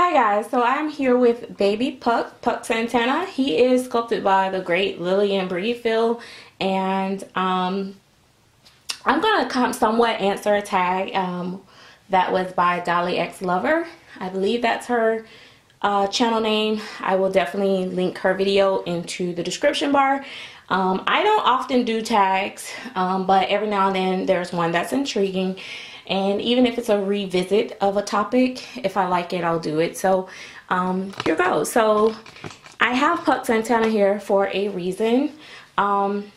Hi guys, so I'm here with baby Puck Santana. He is sculpted by the great Lillian Breedfield, and I'm gonna somewhat answer a tag that was by Dollielovex3. I believe that's her channel name. I will definitely link her video into the description bar. I don't often do tags, but every now and then there's one that's intriguing. And even if it's a revisit of a topic, if I like it, I'll do it. So here goes. So I have Puck Santana here for a reason. I'm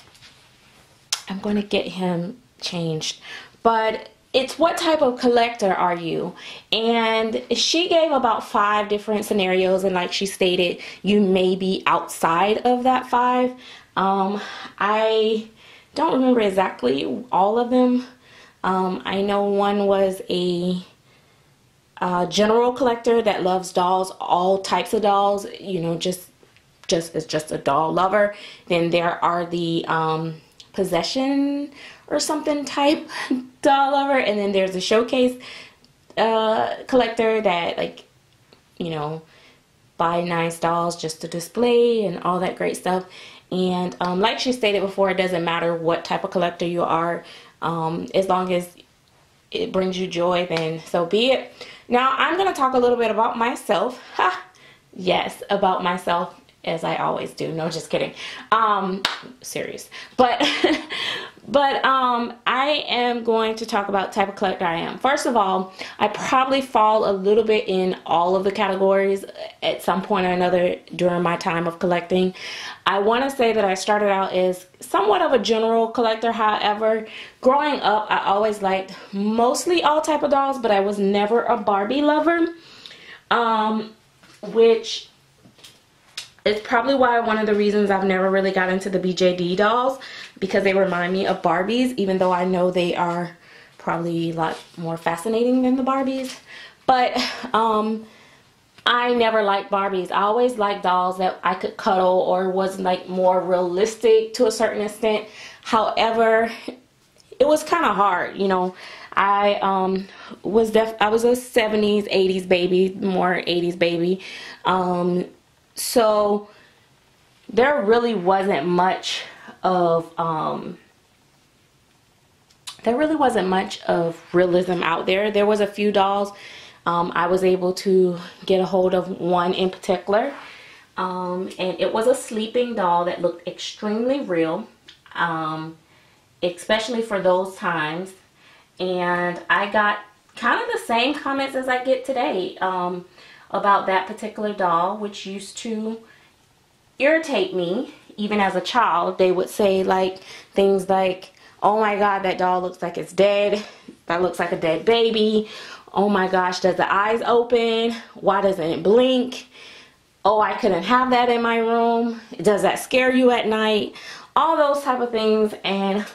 going to get him changed. But it's what type of collector are you? And she gave about 5 different scenarios. And like she stated, you may be outside of that 5. I don't remember exactly all of them. I know one was a general collector that loves dolls, all types of dolls, you know, is just a doll lover. Then there are the possession or something type doll lover, and then there's a showcase collector that, like, you know, buy nice dolls just to display and all that great stuff. And like she stated before, it doesn't matter what type of collector you are. As long as it brings you joy, then so be it. Now I'm going to talk a little bit about myself. Yes, about myself, as I always do. No, just kidding. Serious. But I am going to talk about the type of collector I am. First of all, I probably fall a little bit in all of the categories at some point or another during my time of collecting. I want to say that I started out as somewhat of a general collector. However, growing up, I always liked mostly all type of dolls, but I was never a Barbie lover, which is probably why one of the reasons I've never really got into the BJD dolls, because they remind me of Barbies, even though I know they are probably a lot more fascinating than the Barbies. But I never liked Barbies. I always liked dolls that I could cuddle or was like more realistic to a certain extent. However, it was kind of hard, you know. I was a 70s, 80s baby, more 80s baby. So there really wasn't much of realism out there. There was a few dolls. I was able to get a hold of one in particular, and it was a sleeping doll that looked extremely real, especially for those times. And I got kind of the same comments as I get today about that particular doll, which used to irritate me. Even as a child, they would say like things like, "Oh my God, that doll looks like it's dead. That looks like a dead baby. Oh my gosh, does the eyes open? Why doesn't it blink? Oh, I couldn't have that in my room. Does that scare you at night?" All those type of things. And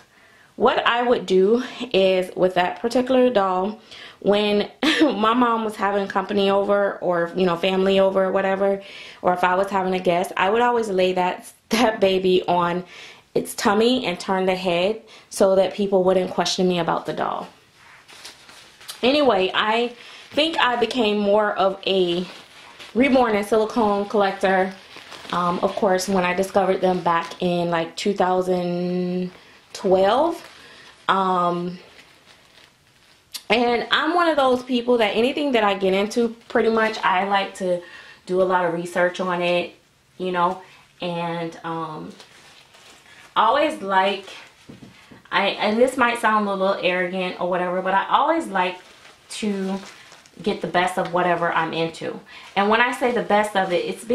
what I would do is, with that particular doll, when my mom was having company over, or, you know, family over or whatever, or if I was having a guest, I would always lay that baby on its tummy and turn the head so that people wouldn't question me about the doll. Anyway, I think I became more of a reborn and silicone collector, of course, when I discovered them back in like 2012. And I'm one of those people that anything that I get into, pretty much, I like to do a lot of research on it, you know. And I always like, and this might sound a little arrogant or whatever, but I always like to get the best of whatever I'm into. And when I say the best of it, it's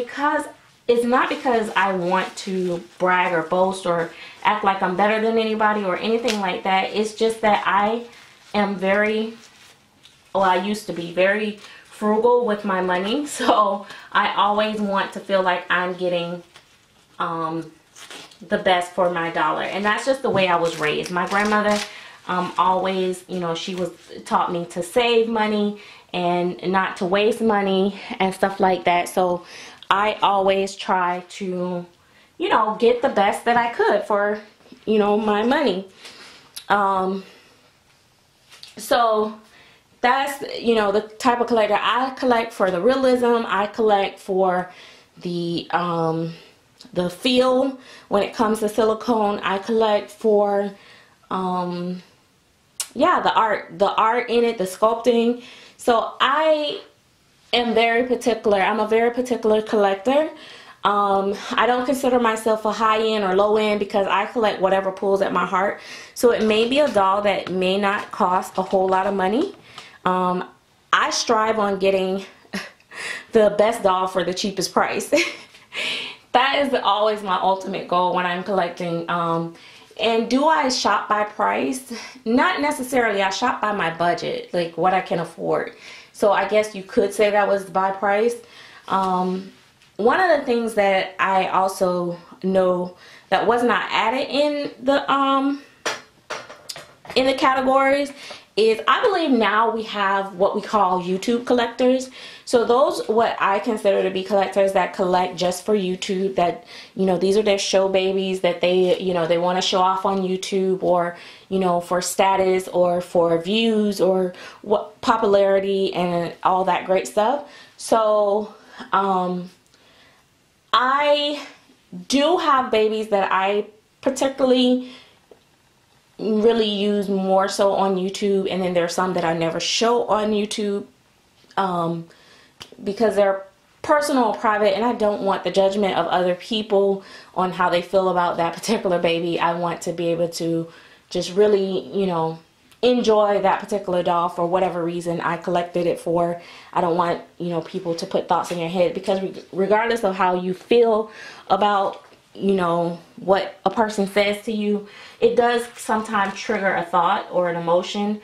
not because I want to brag or boast or act like I'm better than anybody or anything like that. It's just that I am I used to be very frugal with my money. So I always want to feel like I'm getting the best for my dollar. And that's just the way I was raised. My grandmother always, you know, she taught me to save money and not to waste money and stuff like that. So I always try to, you know, get the best that I could for, you know, my money. So that's, you know, the type of collector I collect. For the realism, I collect for the feel. When it comes to silicone, I collect for yeah, the art in it, the sculpting. So I am very particular. I'm a very particular collector. I don't consider myself a high-end or low-end because I collect whatever pulls at my heart. So it may be a doll that may not cost a whole lot of money. I strive on getting the best doll for the cheapest price. That is always my ultimate goal when I'm collecting. And do I shop by price? Not necessarily. I shop by my budget, like what I can afford. So I guess you could say that was by price. One of the things that I also know that was not added in the categories is, I believe now we have what we call YouTube collectors. So those, what I consider to be collectors that collect just for YouTube, that, you know, these are their show babies that they, you know, they want to show off on YouTube, or, you know, for status or for views or what popularity and all that great stuff. So I do have babies that I particularly really use more so on YouTube, and then there's some that I never show on YouTube because they're personal and private, and I don't want the judgment of other people on how they feel about that particular baby. I want to be able to just really, you know, enjoy that particular doll for whatever reason I collected it for. I don't want, you know, people to put thoughts in your head, because regardless of how you feel about, you know, what a person says to you, it does sometimes trigger a thought or an emotion.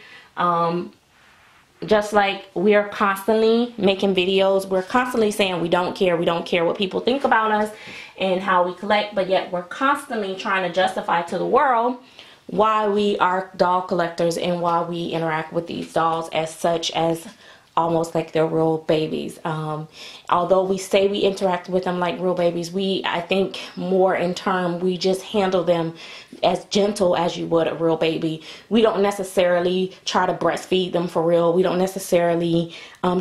Just like we're constantly making videos, we're constantly saying we don't care what people think about us and how we collect, but yet we're constantly trying to justify to the world why we are doll collectors and why we interact with these dolls as such, as almost like they're real babies. Although we say we interact with them like real babies, I think more in term, we just handle them as gentle as you would a real baby. We don't necessarily try to breastfeed them for real. We don't necessarily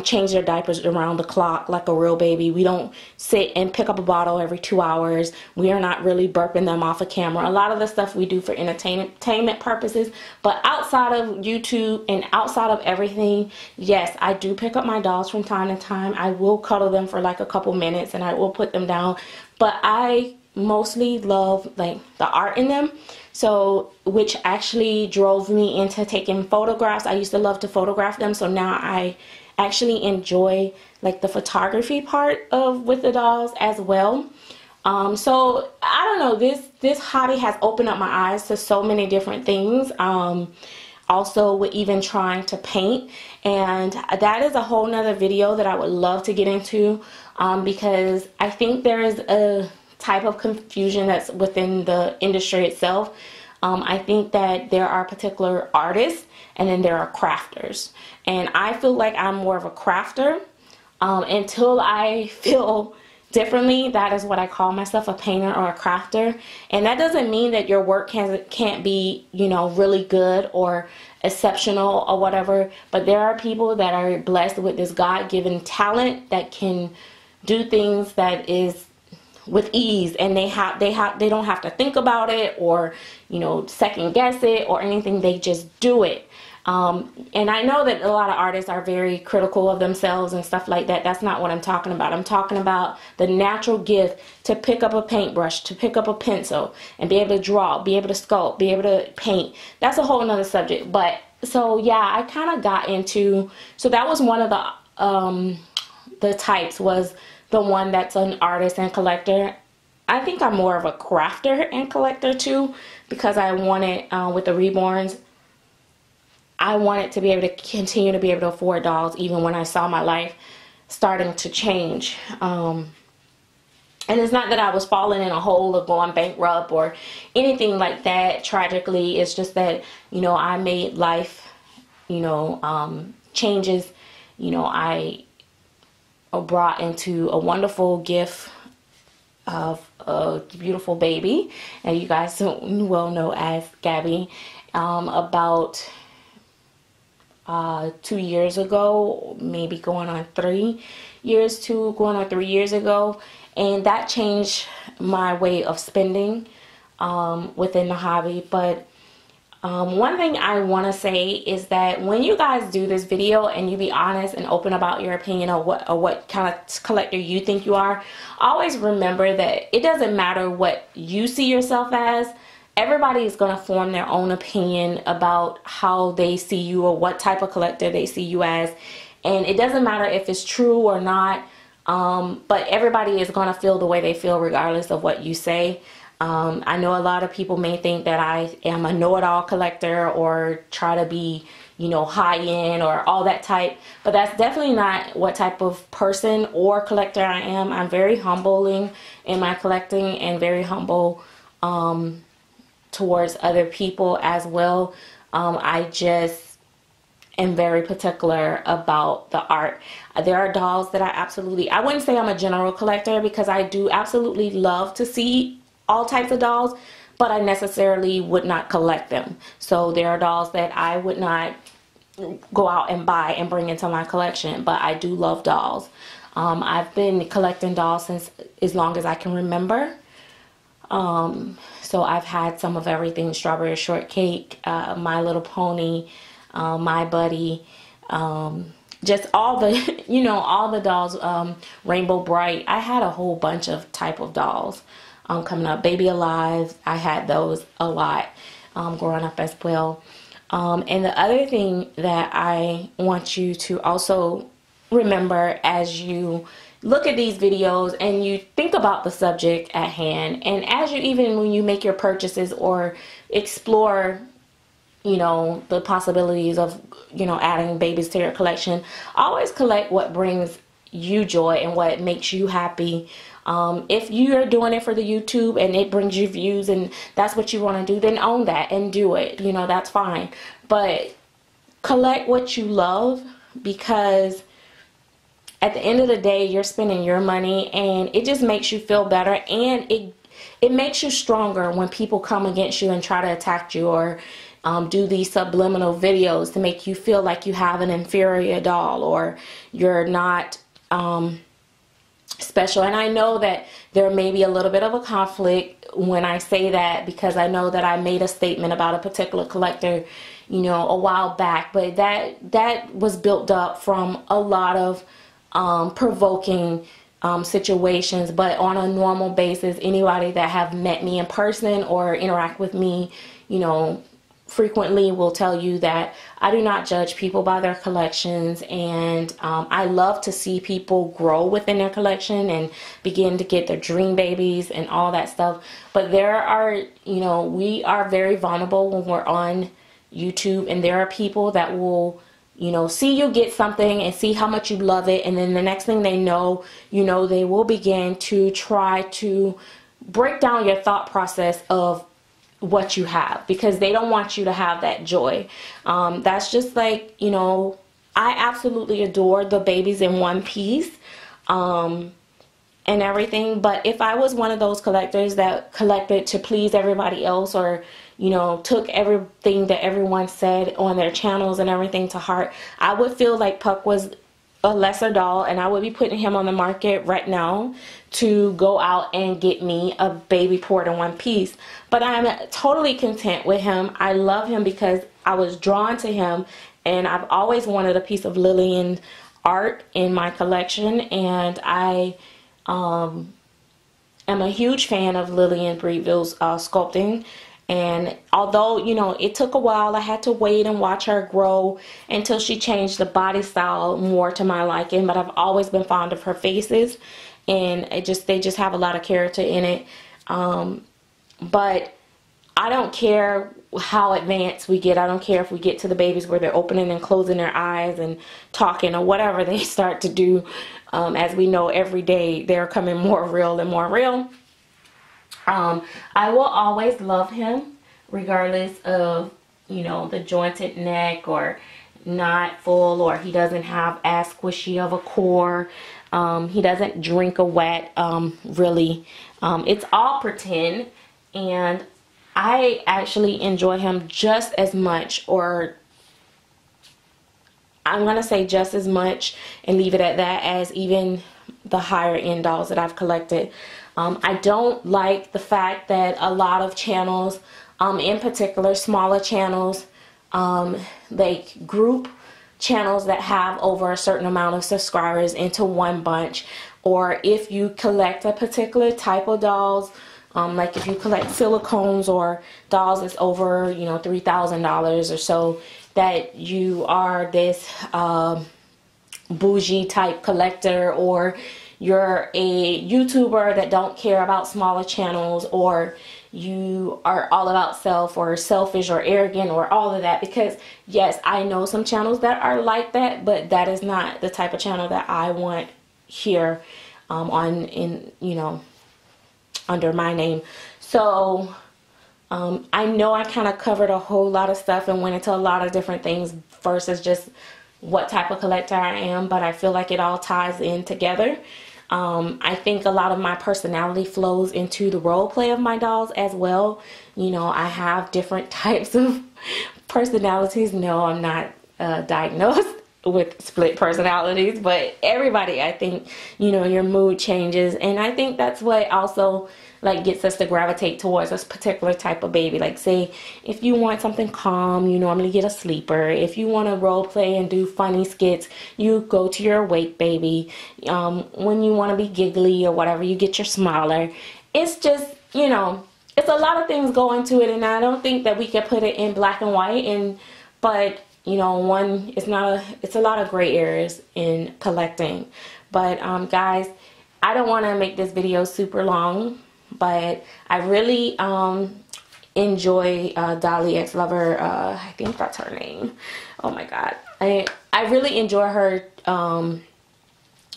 change their diapers around the clock like a real baby. We don't sit and pick up a bottle every 2 hours. We are not really burping them off a camera. A lot of the stuff we do for entertainment purposes, but outside of YouTube and outside of everything, yes, I do pick up my dolls from time to time. I will cuddle them for like a couple minutes and I will put them down, but I mostly love like the art in them. So, which actually drove me into taking photographs. I used to love to photograph them, so now I actually enjoy like the photography part of with the dolls as well. So I don't know, this hobby has opened up my eyes to so many different things. Also with even trying to paint, and that is a whole nother video that I would love to get into, because I think there is a type of confusion that's within the industry itself. I think that there are particular artists and then there are crafters, and I feel like I'm more of a crafter. Until I feel differently, that is what I call myself, a painter or a crafter. And that doesn't mean that your work can't be, you know, really good or exceptional or whatever, but there are people that are blessed with this God-given talent that can do things that is with ease, and they don't have to think about it or, you know, second guess it or anything. They just do it. And I know that a lot of artists are very critical of themselves and stuff like that. That's not what I'm talking about. I'm talking about the natural gift to pick up a paintbrush, to pick up a pencil and be able to draw, be able to sculpt, be able to paint. That's a whole nother subject. But so yeah, I kind of got into, so that was one of the types, was the one that's an artist and collector. I think I'm more of a crafter and collector too, because I wanted, with the reborns, I wanted to be able to continue to be able to afford dolls even when I saw my life starting to change. And it's not that I was falling in a hole of going bankrupt or anything like that tragically. It's just that, you know, I made life, you know, changes. You know, I brought into a wonderful gift of a beautiful baby, and you guys well know as Gabby, about 2 years ago, maybe going on 3 years, going on 3 years ago, and that changed my way of spending within the hobby. But one thing I want to say is that when you guys do this video and you be honest and open about your opinion of what kind of collector you think you are, always remember that it doesn't matter what you see yourself as. Everybody is going to form their own opinion about how they see you or what type of collector they see you as. And it doesn't matter if it's true or not, but everybody is going to feel the way they feel regardless of what you say. I know a lot of people may think that I am a know-it-all collector or try to be, you know, high-end or all that type, but that's definitely not what type of person or collector I am. I'm very humbling in my collecting and very humble towards other people as well. I just am very particular about the art. There are dolls that I wouldn't say I'm a general collector, because I do absolutely love to see all types of dolls, but I necessarily would not collect them. So there are dolls that I would not go out and buy and bring into my collection, but I do love dolls. I've been collecting dolls since as long as I can remember. So I've had some of everything: Strawberry Shortcake, My Little Pony, My Buddy, just all the, you know, all the dolls, Rainbow Bright. I had a whole bunch of type of dolls coming up. Baby Alive, I had those a lot growing up as well. And the other thing that I want you to also remember as you look at these videos and you think about the subject at hand, and as you, even when you make your purchases or explore, you know, the possibilities of, you know, adding babies to your collection, always collect what brings you joy and what makes you happy. If you're doing it for the YouTube and it brings you views and that's what you want to do, then own that and do it. You know, that's fine. But collect what you love, because at the end of the day, you're spending your money and it just makes you feel better, and it makes you stronger when people come against you and try to attack you or do these subliminal videos to make you feel like you have an inferior doll or you're not special. And I know that there may be a little bit of a conflict when I say that, because I know that I made a statement about a particular collector, you know, a while back, but that was built up from a lot of provoking situations. But on a normal basis, anybody that have met me in person or interact with me, you know, frequently will tell you that I do not judge people by their collections, and I love to see people grow within their collection and begin to get their dream babies and all that stuff. But there are, you know, we are very vulnerable when we're on YouTube, and there are people that will, you know, see you get something and see how much you love it, and then the next thing they know, you know, they will begin to try to break down your thought process of what you have, because they don't want you to have that joy. That's just like, you know, I absolutely adore the babies in one piece and everything, but if I was one of those collectors that collected to please everybody else, or, you know, took everything that everyone said on their channels and everything to heart, I would feel like Puck was a lesser doll, and I would be putting him on the market right now to go out and get me a baby port in one piece. But I'm totally content with him. I love him because I was drawn to him, and I've always wanted a piece of Lillian art in my collection, and I am a huge fan of Lillian Breedville's sculpting. And although, you know, it took a while, I had to wait and watch her grow until she changed the body style more to my liking. But I've always been fond of her faces, and they just have a lot of character in it. But I don't care how advanced we get. I don't care if we get to the babies where they're opening and closing their eyes and talking or whatever they start to do. As we know, every day they're coming more real and more real. I will always love him regardless of, you know, the jointed neck or not full, or he doesn't have as squishy of a core. He doesn't drink a wet, really. It's all pretend, and I actually enjoy him just as much, or I'm gonna say just as much and leave it at that as even the higher end dolls that I've collected. I don't like the fact that a lot of channels, in particular smaller channels, like group channels that have over a certain amount of subscribers into one bunch. Or if you collect a particular type of dolls, like if you collect silicones or dolls that's over, you know, $3,000 or so, that you are this bougie type collector, or you're a YouTuber that don't care about smaller channels, or you are all about self or selfish or arrogant or all of that. Because yes, I know some channels that are like that, but that is not the type of channel that I want here you know, under my name. So I know I kind of covered a whole lot of stuff and went into a lot of different things versus just what type of collector I am, but I feel like it all ties in together. I think a lot of my personality flows into the role play of my dolls as well. You know, I have different types of personalities. No, I'm not diagnosed with split personalities, but everybody, I think, you know, your mood changes, and I think that's what also like gets us to gravitate towards this particular type of baby. Like, say if you want something calm, you normally get a sleeper. If you want to role play and do funny skits, you go to your awake baby. When you want to be giggly or whatever, you get your smiler. It's just, you know, it's a lot of things go into it, and I don't think that we can put it in black and white. But you know, it's a lot of gray areas in collecting. But guys, I don't want to make this video super long, but I really enjoy Dollie X Lover. I think that's her name. Oh my god, I really enjoy her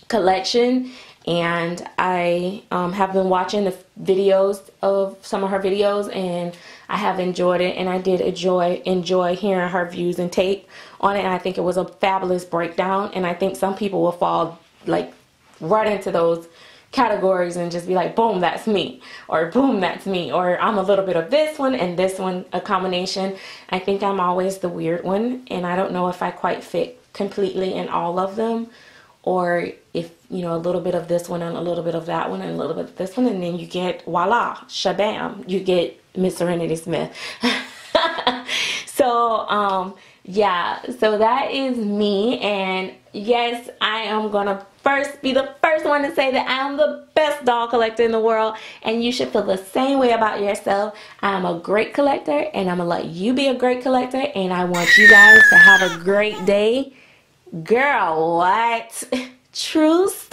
collection, and I have been watching the videos of some of her videos, and I have enjoyed it, and I did enjoy hearing her views and take on it, and I think it was a fabulous breakdown. And I think some people will fall like right into those categories and just be like, boom, that's me, or boom, that's me, or I'm a little bit of this one and this one, a combination. I think I'm always the weird one, and I don't know if I quite fit completely in all of them, or if, you know, a little bit of this one and a little bit of that one and a little bit of this one, and then you get, voila, shabam, you get MsSerenity Smith. So yeah, so that is me, and yes, I am gonna be the first one to say that I am the best doll collector in the world, and you should feel the same way about yourself. I am a great collector, and I'm gonna let you be a great collector, and I want you guys to have a great day. Girl, what? Truce.